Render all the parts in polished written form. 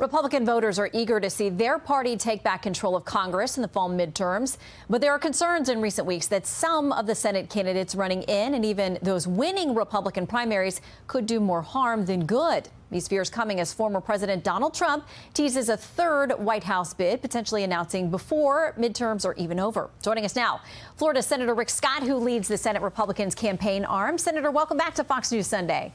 Republican voters are eager to see their party take back control of Congress in the fall midterms. But there are concerns in recent weeks that some of the Senate candidates running in and even those winning Republican primaries could do more harm than good. These fears coming as former President Donald Trump teases a third White House bid, potentially announcing before midterms are even over. Joining us now, Florida Senator Rick Scott, who leads the Senate Republicans campaign arm. Senator, welcome back to Fox News Sunday.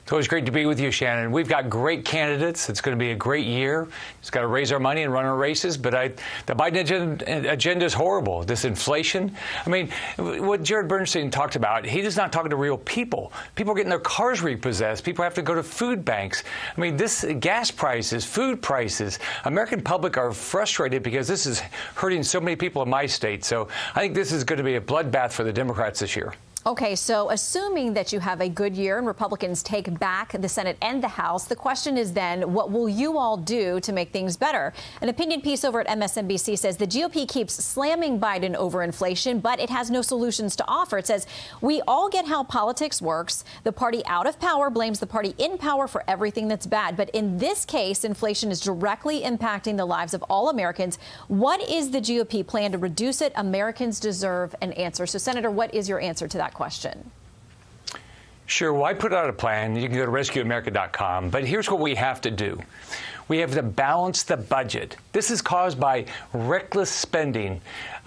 It's always great to be with you, Shannon. We've got great candidates. It's going to be a great year. It's got to raise our money and run our races. But the Biden agenda is horrible. This inflation. I mean, what Jared Bernstein talked about, he is not talking to real people. People are getting their cars repossessed. People have to go to food banks. I mean, this gas prices, food prices. American public are frustrated because this is hurting so many people in my state. So I think this is going to be a bloodbath for the Democrats this year. Okay, so assuming that you have a good year and Republicans take back the Senate and the House, the question is then, what will you all do to make things better? An opinion piece over at MSNBC says the GOP keeps slamming Biden over inflation, but it has no solutions to offer. It says, we all get how politics works. The party out of power blames the party in power for everything that's bad. But in this case, inflation is directly impacting the lives of all Americans. What is the GOP plan to reduce it? Americans deserve an answer. So, Senator, what is your answer to that question? Sure. Well, I put out a plan. You can go to rescueamerica.com. But here's what we have to do. We have to balance the budget. This is caused by reckless spending.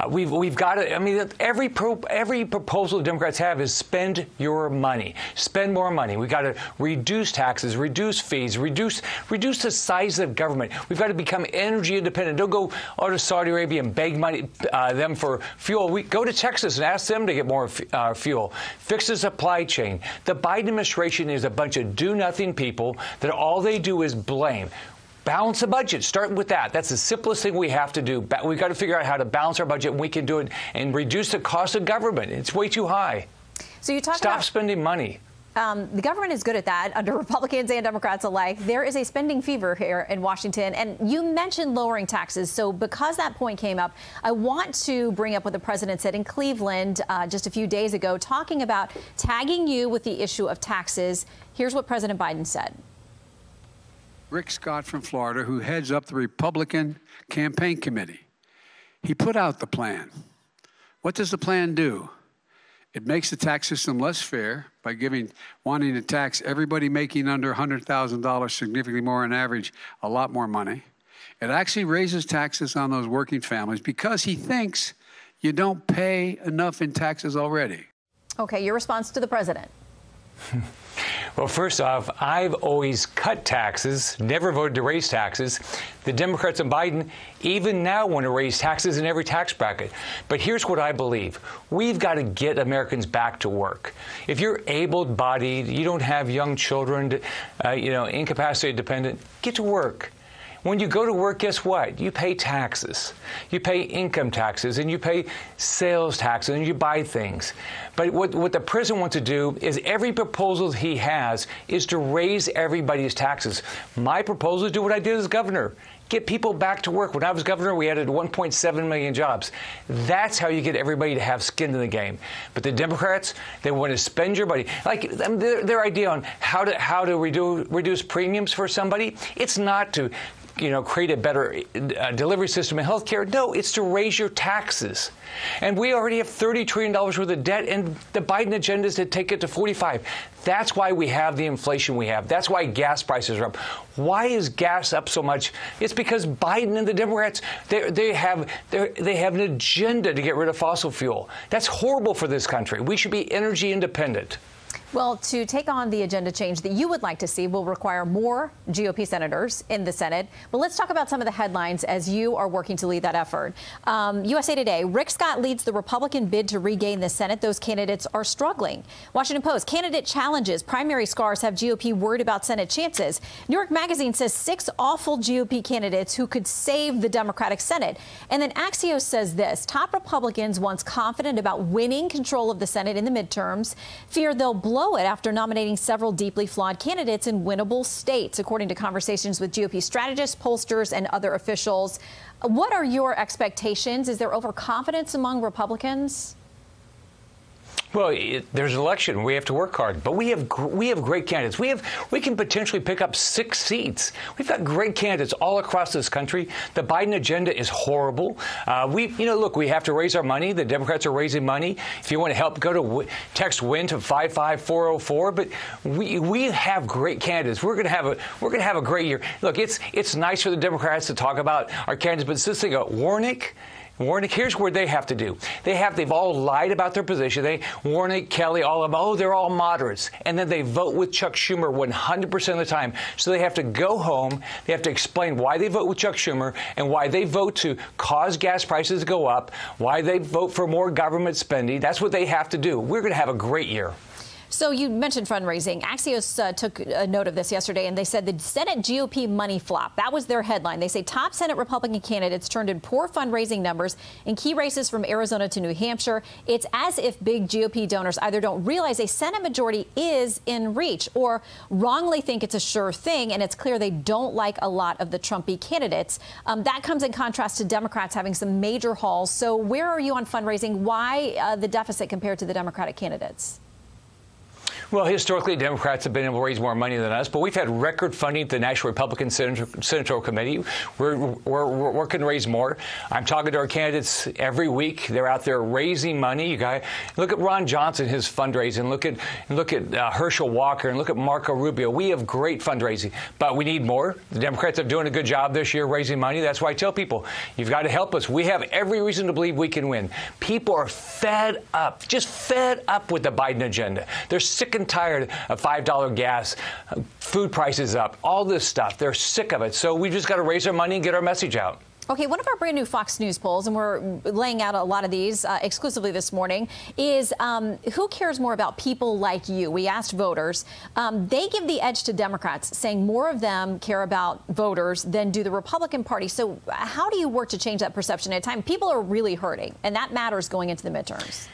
We've got to, I mean, every proposal the Democrats have is spend your money. Spend more money. We've got to reduce taxes, reduce fees, reduce the size of government. We've got to become energy independent. Don't go out to Saudi Arabia and beg them for fuel. We go to Texas and ask them to get more fuel. Fix the supply chain. The Biden administration is a bunch of do-nothing people that all they do is blame. Balance the budget. Start with that. That's the simplest thing we have to do. We've got to figure out how to balance our budget, and we can do it and reduce the cost of government. It's way too high. So you talk Stop spending money. The government is good at that under Republicans and Democrats alike. There is a spending fever here in Washington. And you mentioned lowering taxes. So because that point came up, I want to bring up what the president said in Cleveland just a few days ago, talking about tagging you with the issue of taxes. Here's what President Biden said. Rick Scott from Florida, who heads up the Republican campaign committee. He put out the plan. What does the plan do? It makes the tax system less fair by wanting to tax everybody making under $100,000, significantly more on average, a lot more money. It actually raises taxes on those working families because he thinks you don't pay enough in taxes already. Okay, your response to the president. Well, first off, I've always cut taxes, never voted to raise taxes. The Democrats and Biden even now want to raise taxes in every tax bracket. But here's what I believe. We've got to get Americans back to work. If you're able-bodied, you don't have young children, incapacitated, dependent, get to work. When you go to work, guess what? You pay taxes. You pay income taxes, and you pay sales taxes, and you buy things. But what the president wants to do is every proposal he has is to raise everybody's taxes. My proposal is do what I did as governor. Get people back to work. When I was governor, we added 1.7 million jobs. That's how you get everybody to have skin in the game. But the Democrats, they want to spend your money. Like their idea on how to reduce premiums for somebody, it's not to create a better delivery system in health care. No, it's to raise your taxes. And we already have $30 trillion worth of debt, and the Biden agenda is to take it to 45. That's why we have the inflation we have. That's why gas prices are up. Why is gas up so much? It's because Biden and the Democrats, they have an agenda to get rid of fossil fuel. That's horrible for this country. We should be energy independent. Well, to take on the agenda change that you would like to see will require more GOP senators in the Senate. But let's talk about some of the headlines as you are working to lead that effort. USA Today, Rick Scott leads the Republican bid to regain the Senate. Those candidates are struggling. Washington Post, candidate challenges. Primary scars have GOP worried about Senate chances. New York Magazine says 6 awful GOP candidates who could save the Democratic Senate. And then Axios says this. Top Republicans, once confident about winning control of the Senate in the midterms, fear they'll blow it after nominating several deeply flawed candidates in winnable states, according to conversations with GOP strategists, pollsters, and other officials. What are your expectations? Is there overconfidence among Republicans? Well, there's an election. We have to work hard, but we have great candidates. We can potentially pick up 6 seats. We've got great candidates all across this country. The Biden agenda is horrible. Look, we have to raise our money. The Democrats are raising money. If you want to help, go to text WIN to 55404. But we have great candidates. We're going to have a great year. Look, it's nice for the Democrats to talk about our candidates, but this thing of Warnick, here's what they have to do. They've all lied about their position. Warnick, Kelly, all of them, they're all moderates. And then they vote with Chuck Schumer 100% of the time. So they have to go home. They have to explain why they vote with Chuck Schumer and why they vote to cause gas prices to go up, why they vote for more government spending. That's what they have to do. We're going to have a great year. So you mentioned fundraising. Axios took a note of this yesterday, and they said the Senate GOP money flop. That was their headline. They say top Senate Republican candidates turned in poor fundraising numbers in key races from Arizona to New Hampshire. It's as if big GOP donors either don't realize a Senate majority is in reach or wrongly think it's a sure thing, and it's clear they don't like a lot of the Trumpy candidates. That comes in contrast to Democrats having some major hauls. So where are you on fundraising? Why the deficit compared to the Democratic candidates? Well, historically, Democrats have been able to raise more money than us, but we've had record funding at the National Republican Senatorial Committee. We're working to raise more. I'm talking to our candidates every week. They're out there raising money. You guys, look at Ron Johnson, his fundraising. Look at Herschel Walker, and look at Marco Rubio. We have great fundraising, but we need more. The Democrats are doing a good job this year raising money. That's why I tell people, you've got to help us. We have every reason to believe we can win. People are fed up, just fed up with the Biden agenda. They're sick and tired of $5 gas, food prices up, all this stuff. They're sick of it. So we just got to raise our money and get our message out. Okay, one of our brand new Fox News polls, and we're laying out a lot of these exclusively this morning, is who cares more about people like you? We asked voters. They give the edge to Democrats, saying more of them care about voters than do the Republican Party. So how do you work to change that perception at a time? People are really hurting, and that matters going into the midterms.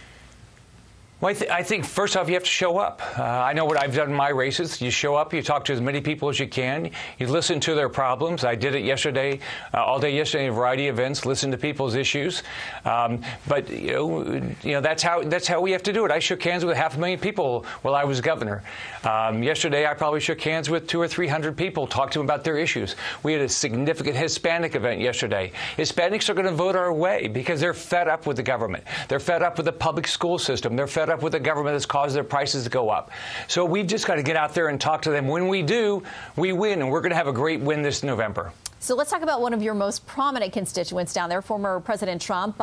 Well, I think, first off, you have to show up. I know what I've done in my races. You show up, you talk to as many people as you can, you listen to their problems. I did it yesterday, all day yesterday, in a variety of events, listen to people's issues. But that's how we have to do it. I shook hands with 500,000 people while I was governor. Yesterday, I probably shook hands with 200 or 300 people, talked to them about their issues. We had a significant Hispanic event yesterday. Hispanics are going to vote our way because they're fed up with the government. They're fed up with the public school system. They're fed up with a government that's caused their prices to go up. So we've just got to get out there and talk to them. When we do, we win, and we're going to have a great win this November. So let's talk about one of your most prominent constituents down there, former President Trump,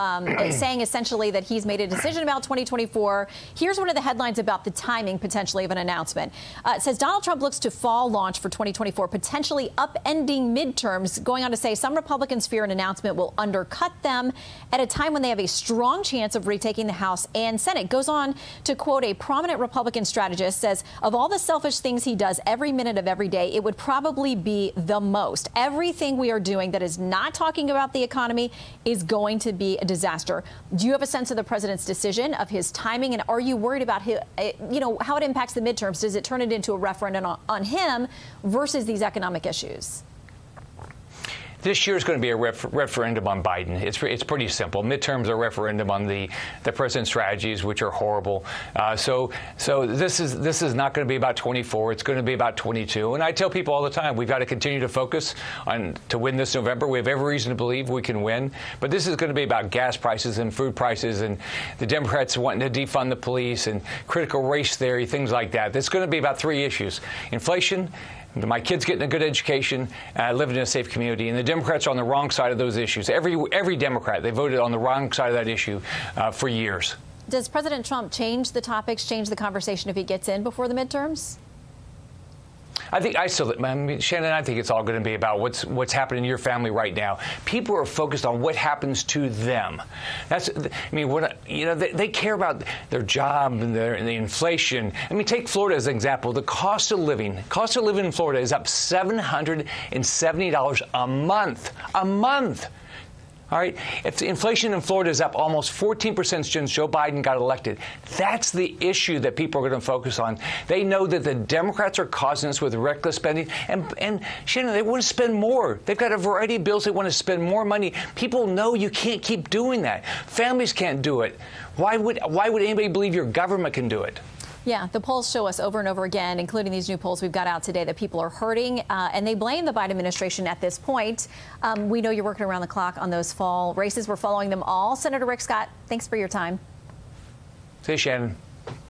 saying essentially that he's made a decision about 2024. Here's one of the headlines about the timing, potentially, of an announcement. It says Donald Trump looks to fall launch for 2024, potentially upending midterms, going on to say some Republicans fear an announcement will undercut them at a time when they have a strong chance of retaking the House and Senate. Goes on to quote a prominent Republican strategist, says, of all the selfish things he does every minute of every day, it would probably be the most. Everything we are doing that is not talking about the economy is going to be a disaster. Do you have a sense of the president's decision, of his timing, and are you worried about how it impacts the midterms? Does it turn it into a referendum on him versus these economic issues? This year is going to be a referendum on Biden. It's pretty simple. Midterms are a referendum on the president's strategies, which are horrible. So this is not going to be about 24. It's going to be about 22. And I tell people all the time, we've got to continue to focus on to win this November. We have every reason to believe we can win. But this is going to be about gas prices and food prices and the Democrats wanting to defund the police and critical race theory, things like that. It's going to be about 3 issues: inflation, my kids getting a good education, living in a safe community. And the Democrats are on the wrong side of those issues. Every Democrat, they voted on the wrong side of that issue for years. Does President Trump change the topics, change the conversation if he gets in before the midterms? Shannon, I think it's all going to be about what's happening in your family right now. People are focused on what happens to them. They care about their job and the inflation. Take Florida as an example. The cost of living in Florida is up $770 a month. All right, if the inflation in Florida is up almost 14% since Joe Biden got elected, that's the issue that people are going to focus on. They know that the Democrats are causing us with reckless spending, and Shannon, they want to spend more. They've got a variety of bills they want to spend more money. People know you can't keep doing that. Families can't do it. Why would anybody believe your government can do it? Yeah, the polls show us over and over again, including these new polls we've got out today, that people are hurting, and they blame the Biden administration at this point. We know you're working around the clock on those fall races. We're following them all. Senator Rick Scott, thanks for your time. See you, Shannon.